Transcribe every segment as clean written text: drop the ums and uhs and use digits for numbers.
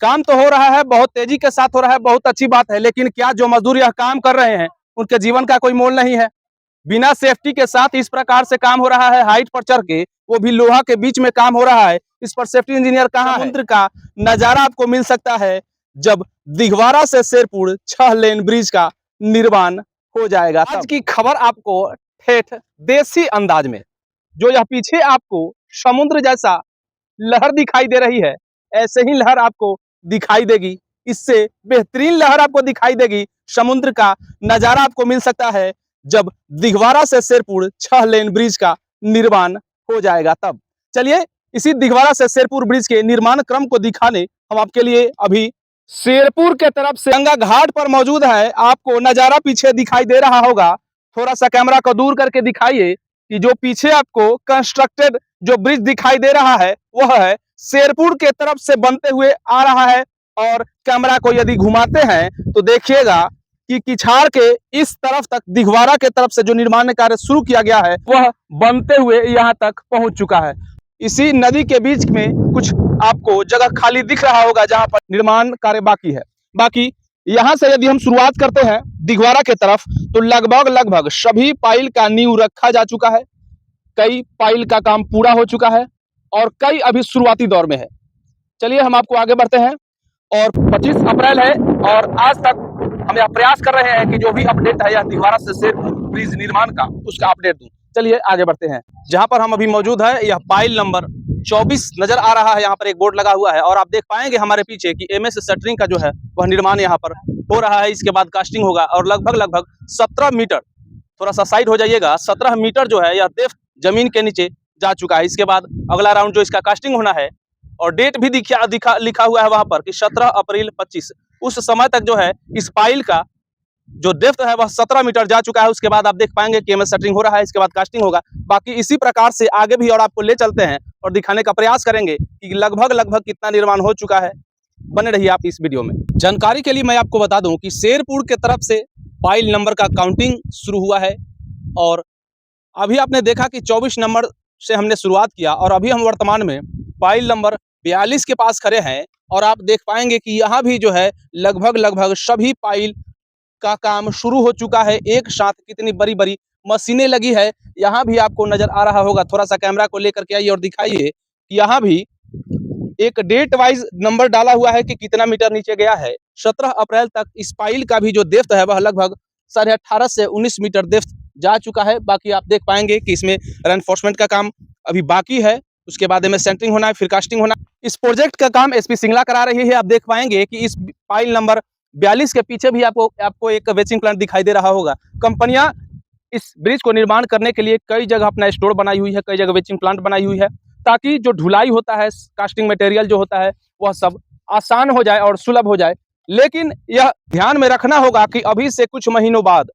काम तो हो रहा है, बहुत तेजी के साथ हो रहा है, बहुत अच्छी बात है, लेकिन क्या जो मजदूर यह काम कर रहे हैं उनके जीवन का कोई मोल नहीं है। बिना सेफ्टी के साथ इस प्रकार से काम हो रहा है, हाइट पर चढ़ के, वो भी लोहा के बीच में काम हो रहा है। इस पर सेफ्टी इंजीनियर कहाँ है? समुद्र का नजारा आपको मिल सकता है जब दिघवारा से शेरपुर 6 लेन ब्रिज का निर्माण हो जाएगा। आज की खबर आपको ठेठ देसी अंदाज में, जो यह पीछे आपको समुद्र जैसा लहर दिखाई दे रही है, ऐसे ही लहर आपको दिखाई देगी। इससे बेहतरीन लहर आपको दिखाई देगी। समुद्र का नजारा आपको मिल सकता है जब दिघवारा से शेरपुर 6 लेन ब्रिज का निर्माण हो जाएगा तब। चलिए इसी दिघवारा से शेरपुर ब्रिज के निर्माण क्रम को दिखाने हम आपके लिए अभी शेरपुर के तरफ से गंगा घाट पर मौजूद है। आपको नजारा पीछे दिखाई दे रहा होगा, थोड़ा सा कैमरा को दूर करके दिखाइए कि जो पीछे आपको कंस्ट्रक्टेड जो ब्रिज दिखाई दे रहा है वह है शेरपुर के तरफ से बनते हुए आ रहा है। और कैमरा को यदि घुमाते हैं तो देखिएगा कि किछार के इस तरफ तक दिघवारा के तरफ से जो निर्माण कार्य शुरू किया गया है वह बनते हुए यहाँ तक पहुंच चुका है। इसी नदी के बीच में कुछ आपको जगह खाली दिख रहा होगा जहां पर निर्माण कार्य बाकी है। बाकी यहाँ से यदि हम शुरुआत करते हैं दिघवारा के तरफ तो लगभग सभी पाइल का नींव रखा जा चुका है। कई पाइल का काम पूरा हो चुका है और कई अभी शुरुआती दौर में है। चलिए हम आपको आगे बढ़ते हैं। और 25 अप्रैल है और आज तक हम यह प्रयास कर रहे हैं कि जो भी अपडेट है यह दिघवारा से शेरपुर ब्रिज निर्माण का उसका अपडेट दूं। चलिए आगे बढ़ते हैं। जहां पर हम अभी मौजूद है यह पाइल नंबर 24 नजर आ रहा है। यहाँ पर एक बोर्ड लगा हुआ है और आप देख पाएंगे हमारे पीछे कि MS शटरिंग का जो है वह निर्माण यहाँ पर हो रहा है। इसके बाद कास्टिंग होगा और लगभग 17 मीटर, थोड़ा सा साइड हो जाइएगा, 17 मीटर जो है यह डेप्थ जमीन के नीचे जा चुका है। इसके बाद अगला राउंड जो इसका कास्टिंग होना है और डेट भी लिखा हुआ है वहां पर कि 17 अप्रैल 25। उस समय तक जो है इस पाइल का जो डेप्थ है वह 17 मीटर जा चुका है। उसके बाद आप देख पाएंगे कि MS शटरिंग हो रहा है, इसके बाद कास्टिंग होगा। बाकी इसी प्रकार से आगे भी और आपको ले चलते हैं और दिखाने का प्रयास करेंगे कि लगभग कितना निर्माण हो चुका है। बने रहिए आप इस वीडियो में। जानकारी के लिए मैं आपको बता दूं कि शेरपुर के तरफ से पाइल नंबर का काउंटिंग शुरू हुआ है और अभी आपने देखा कि 24 नंबर से हमने शुरुआत किया और अभी हम वर्तमान में पाइल नंबर 42 के पास खड़े हैं। और आप देख पाएंगे कि यहाँ भी जो है लगभग सभी पाइल का काम शुरू हो चुका है। एक साथ कितनी बड़ी मशीनें लगी है यहाँ भी आपको नजर आ रहा होगा। थोड़ा सा कैमरा को लेकर के आइए और दिखाइए। यहाँ भी एक डेट वाइज नंबर डाला हुआ है कि कितना मीटर नीचे गया है। 17 अप्रैल तक इस पाइल का भी जो डेप्थ है वह लगभग 18.5 से 19 मीटर डेप्थ जा चुका है। बाकी आप देख पाएंगे कि इसमें रेनफोर्समेंट का काम अभी बाकी है। उसके बाद में सेंटरिंग होना है, फिर कास्टिंग होना। इस प्रोजेक्ट का काम SP सिंगला करा रही है। आप देख पाएंगे कि इस पाइल नंबर 42 के पीछे भी आपको एक वेचिंग प्लांट दिखाई दे रहा होगा। कंपनियां इस ब्रिज को निर्माण करने के लिए कई जगह अपना स्टोर बनाई हुई है, कई जगह वेचिंग प्लांट बनाई हुई है, ताकि जो ढुलाई होता है, कास्टिंग मटेरियल जो होता है वह सब आसान हो जाए और सुलभ हो जाए। लेकिन यह ध्यान में रखना होगा कि अभी से कुछ महीनों बाद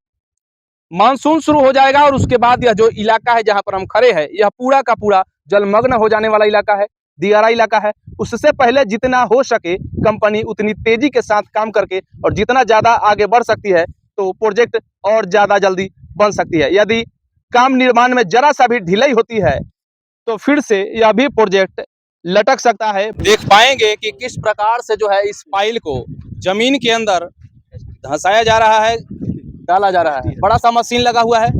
मानसून शुरू हो जाएगा और उसके बाद यह जो इलाका है जहां पर हम खड़े हैं यह पूरा का पूरा जलमग्न हो जाने वाला इलाका है, दियारा इलाका है। उससे पहले जितना हो सके कंपनी उतनी तेजी के साथ काम करके और जितना ज्यादा आगे बढ़ सकती है तो प्रोजेक्ट और ज्यादा जल्दी बन सकती है। यदि काम निर्माण में जरा सा भी ढिलाई होती है तो फिर से यह भी प्रोजेक्ट लटक सकता है। देख पाएंगे कि किस प्रकार से जो है इस पाइल को जमीन के अंदर धंसाया जा रहा है, डाला जा रहा है। बड़ा सा मशीन लगा हुआ है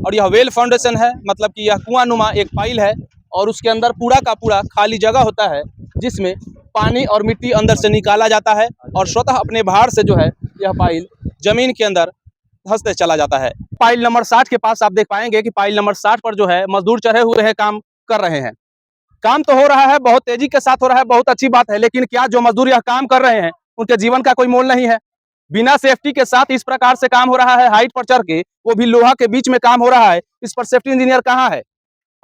और यह वेल फाउंडेशन है, मतलब कि यह कुआं नुमा एक पाइल है और उसके अंदर पूरा का पूरा खाली जगह होता है जिसमें पानी और मिट्टी अंदर से निकाला जाता है और स्वतः अपने भार से जो है यह पाइल जमीन के अंदर धंसते चला जाता है। पाइल नंबर 60 के पास आप देख पाएंगे कि पाइल नंबर 60 पर जो है मजदूर चढ़े हुए हैं, काम कर रहे हैं। काम तो हो रहा है, बहुत तेजी के साथ हो रहा है, बहुत अच्छी बात है, लेकिन क्या जो मजदूर यह काम कर रहे हैं उनके जीवन का कोई मोल नहीं है। बिना सेफ्टी के साथ इस प्रकार से काम हो रहा है, हाइट पर चढ़ के, वो भी लोहा के बीच में काम हो रहा है। इस पर सेफ्टी इंजीनियर कहाँ है?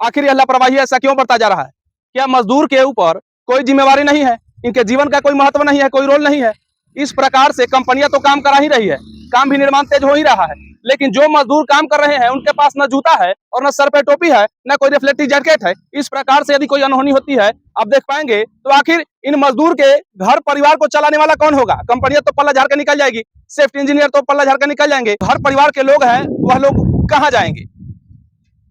आखिर यह लापरवाही ऐसा क्यों बढ़ता जा रहा है? क्या मजदूर के ऊपर कोई जिम्मेवारी नहीं है? इनके जीवन का कोई महत्व नहीं है, कोई रोल नहीं है? इस प्रकार से कंपनियां तो काम करा ही रही है, काम भी निर्माण तेज हो ही रहा है, लेकिन जो मजदूर काम कर रहे हैं उनके पास न जूता है और न सर पे टोपी है, न कोई रिफ्लेक्टिव जैकेट है। इस प्रकार से यदि कोई अनहोनी होती है आप देख पाएंगे तो आखिर इन मजदूर के घर परिवार को चलाने वाला कौन होगा? कंपनियां तो पल्ला झाड़ कर निकल जाएगी, सेफ्टी इंजीनियर तो पल्ला झाड़ कर निकल जाएंगे, घर परिवार के लोग हैं वह लोग कहाँ जाएंगे?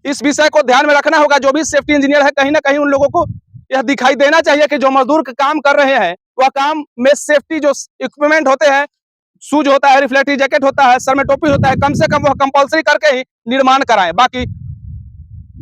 इस विषय को ध्यान में रखना होगा। जो भी सेफ्टी इंजीनियर है कहीं ना कहीं उन लोगों को यह दिखाई देना चाहिए कि जो मजदूर काम कर रहे हैं वह काम में सेफ्टी जो इक्विपमेंट होते हैं, शूज होता है, रिफ्लेक्टिव जैकेट होता है, सर में टोपी होता है, कम से कम वह कंपलसरी करके ही निर्माण कराएं। बाकी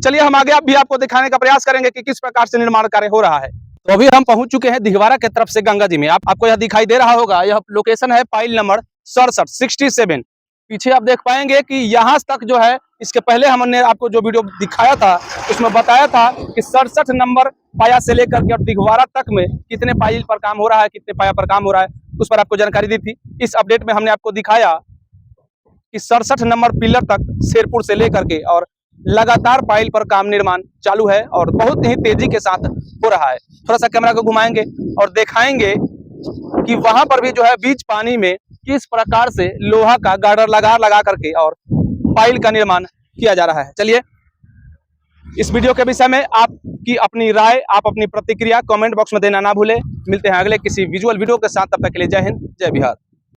चलिए हम आगे भी आपको दिखाने का प्रयास करेंगे कि किस प्रकार से निर्माण कार्य हो रहा है। तो अभी हम पहुंच चुके हैं दिघवारा की तरफ से गंगा जी में। आपको यह दिखाई दे रहा होगा, यह लोकेशन है पाइल नंबर 67 पीछे आप देख पाएंगे कि यहाँ तक जो है, इसके पहले हमने आपको जो वीडियो दिखाया था उसमें बताया था कि 67 नंबर पाया से लेकर के और दिघवारा तक में कितने पाइल पर काम हो रहा है, कितने पाया पर काम हो रहा है, उस पर आपको जानकारी दी थी। इस अपडेट में हमने आपको दिखाया कि 67 नंबर पिलर तक शेरपुर से लेकर के और लगातार पाइल पर काम निर्माण चालू है और बहुत ही तेजी के साथ हो रहा है। थोड़ा सा कैमरा को घुमाएंगे और दिखाएंगे कि वहां पर भी जो है बीच पानी में किस प्रकार से लोहा का गार्डर लगा करके और पाइल का निर्माण किया जा रहा है। चलिए इस वीडियो के विषय में आपकी अपनी राय, आप अपनी प्रतिक्रिया कमेंट बॉक्स में देना ना भूले। मिलते हैं अगले किसी विजुअल वीडियो के साथ, तब तक के लिए जय हिंद, जय बिहार।